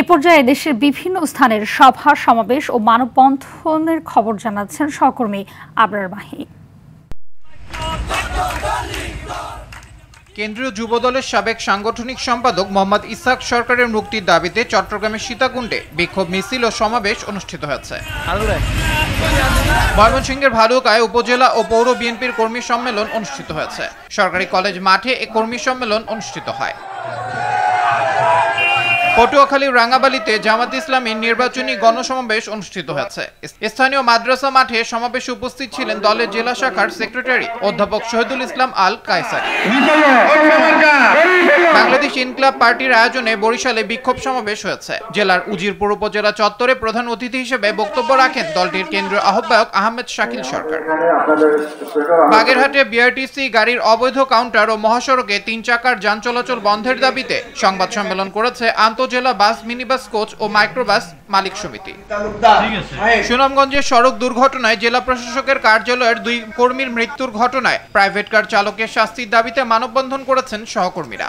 এ পর্যায়ে দেশের বিভিন্ন স্থানের সভা সমাবেশ ও মানববন্ধনের খবর জানাচ্ছেন সহকর্মী আবরার মাহি। কেন্দ্রীয় যুবদলের সাবেক সাংগঠনিক সম্পাদক মোহাম্মদ ইসহাক সরকারের মুক্তির দাবিতে চট্টগ্রামের সীতাকুণ্ডে বিক্ষোভ মিছিল ও সমাবেশ অনুষ্ঠিত হয়েছে। ময়মনসিংহের ভালুকায় উপজেলা ও পৌর বিএনপির কর্মী সম্মেলন অনুষ্ঠিত হয়েছে। সরকারি কলেজ মাঠে এ কর্মী সম্মেলন অনুষ্ঠিত হয়। পটুয়াখালীর রাঙ্গাবালিতে জামাত ইসলামীর নির্বাচনী গণসমাবেশ অনুষ্ঠিত হয়েছে। স্থানীয় মাদ্রাসা মাঠে সমাবেশে উপস্থিত ছিলেন দলের জেলা শাখার সেক্রেটারি অধ্যাপক শহীদুল ইসলাম আল কায়সারি। বাংলাদেশ ইনকিলাব পার্টির আয়োজনে বরিশালে বিক্ষোভ সমাবেশ হয়েছে। জেলার উজিরপুর উপজেলা চত্বরে প্রধান অতিথি হিসেবে বক্তব্য রাখেন দলটির কেন্দ্রীয় আহ্বায়ক আহমেদ শাকিল সরকার। বাগেরহাটে বিআরটিসি গাড়ির অবৈধ কাউন্টার ও মহাসড়কে 3 চাকার যান চলাচল বন্ধের দাবিতে সংবাদ সম্মেলন করেছে জেলা বাস, মিনিবাস, কোচ ও মাইক্রোবাস মালিক সমিতি। সুনামগঞ্জের সড়ক দুর্ঘটনায় জেলা প্রশাসকের কার্যালয়ের 2 কর্মীর মৃত্যুর ঘটনায় প্রাইভেট কার চালকের শাস্তির দাবিতে মানববন্ধন করেছেন সহকর্মীরা।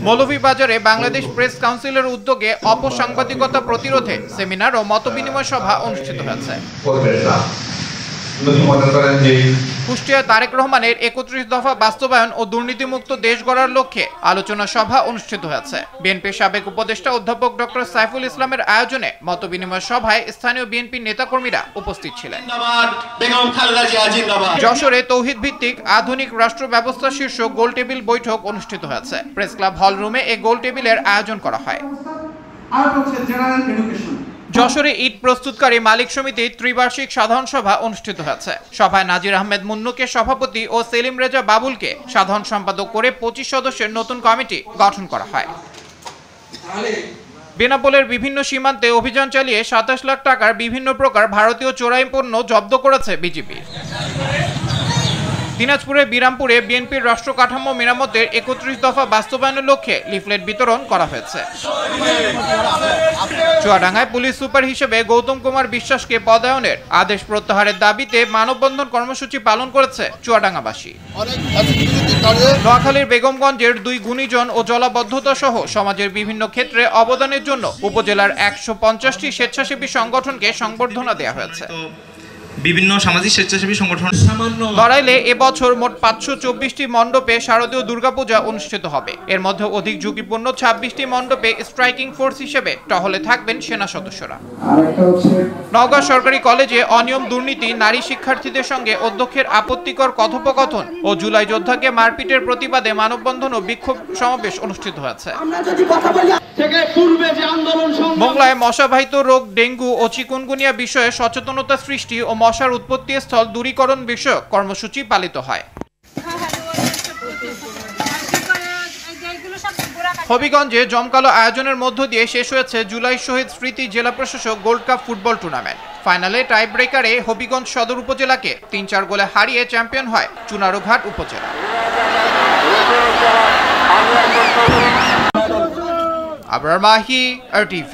মৌলভীবাজারে বাংলাদেশ প্রেস কাউন্সিলের উদ্যোগে অপসাংবাদিকতা প্রতিরোধে সেমিনার ও মতবিনিময় সভা অনুষ্ঠিত হয়েছে। কুষ্টিয়ায় তারেক রহমানের 31 দফা বাস্তবায়ন ও দুর্নীতিমুক্ত দেশ গড়ার লক্ষ্যে আলোচনা সভা অনুষ্ঠিত হয়েছে। বিএনপির সাবেক উপদেষ্টা অধ্যাপক ডক্টর সাইফুল ইসলামের আয়োজনে মতবিনিময় সভায় স্থানীয় বিএনপি নেতাকর্মীরা উপস্থিত ছিলেন। যশোরে তৌহিদ ভিত্তিক আধুনিক রাষ্ট্র ব্যবস্থা শীর্ষক গোল টেবিল বৈঠক অনুষ্ঠিত হয়েছে। প্রেস ক্লাব হল রুমে এই গোল টেবিলের আয়োজন করা হয়। যশোরে ইট প্রস্তুতকারী মালিক সমিতির ত্রিবার্ষিক সাধারণ সভা অনুষ্ঠিত হয়েছে। সভায় নাজির আহমেদ মুন্নুকে সভাপতি ও সেলিম রেজা বাবুলকে সাধারণ সম্পাদক করে 25 সদস্যের নতুন কমিটি গঠন করা হয়। বেনাপোলের বিভিন্ন সীমান্তে অভিযান চালিয়ে 27 লাখ টাকার বিভিন্ন প্রকার ভারতীয় চোরাই পণ্য জব্দ করেছে বিজিবি। দিনাজপুরের বিরামপুরে বিএনপির রাষ্ট্র কাঠামো মেরামতের 31 দফা বাস্তবায়নের লক্ষ্যে লিফলেট বিতরণ করা হয়েছে। চুয়াডাঙ্গায় পুলিশ সুপার হিসেবে গৌতম কুমার বিশ্বাসকে পদায়নের আদেশ প্রত্যাহারের দাবিতে মানববন্ধন কর্মসূচি পালন করেছে চুয়াডাঙ্গাবাসী। নোয়াখালীর বেগমগঞ্জের 2 গুণীজন ও জলাবদ্ধতা সহ সমাজের বিভিন্ন ক্ষেত্রে অবদানের জন্য উপজেলার 150টি স্বেচ্ছাসেবী সংগঠনকে সংবর্ধনা দেওয়া হয়েছে। বিভিন্ন সামাজিক স্বেচ্ছাসেবী সংগঠন নড়াইলে এবছর মোট 524টি মণ্ডপে শারদীয় দুর্গাপূজা অনুষ্ঠিত হবে। এর মধ্যে অধিক ঝুঁকিপূর্ণ 26টি মণ্ডপে স্ট্রাইকিং ফোর্স হিসেবে টহলে থাকবেন সেনা সদস্যরা। নওগাঁ সরকারি কলেজে অনিয়ম, দুর্নীতি, নারী শিক্ষার্থীদের সঙ্গে অধ্যক্ষের আপত্তিকর কথোপকথন ও জুলাই যোদ্ধাকে মারপিটের প্রতিবাদে মানববন্ধন ও বিক্ষোভ সমাবেশ অনুষ্ঠিত হয়েছে। মোংলায় মশাবাহিত রোগ ডেঙ্গু ও চিকুনগুনিয়া বিষয়ে সচেতনতা সৃষ্টি ও মশার উৎপত্তি স্থল দূরীকরণ বিষয়ক কর্মসূচি পালিত হয়। হবিগঞ্জে জমকালো আয়োজনের মধ্য দিয়ে শেষ হয়েছে জুলাই শহীদ স্মৃতি জেলা প্রশাসক গোল্ড কাপ ফুটবল টুর্নামেন্ট। ফাইনালে টাই ব্রেকারে হবিগঞ্জ সদর উপজেলাকে 3-4 গোলে হারিয়ে চ্যাম্পিয়ন হয় চুনারুঘাট উপজেলা। আবরার মাহি, RTV।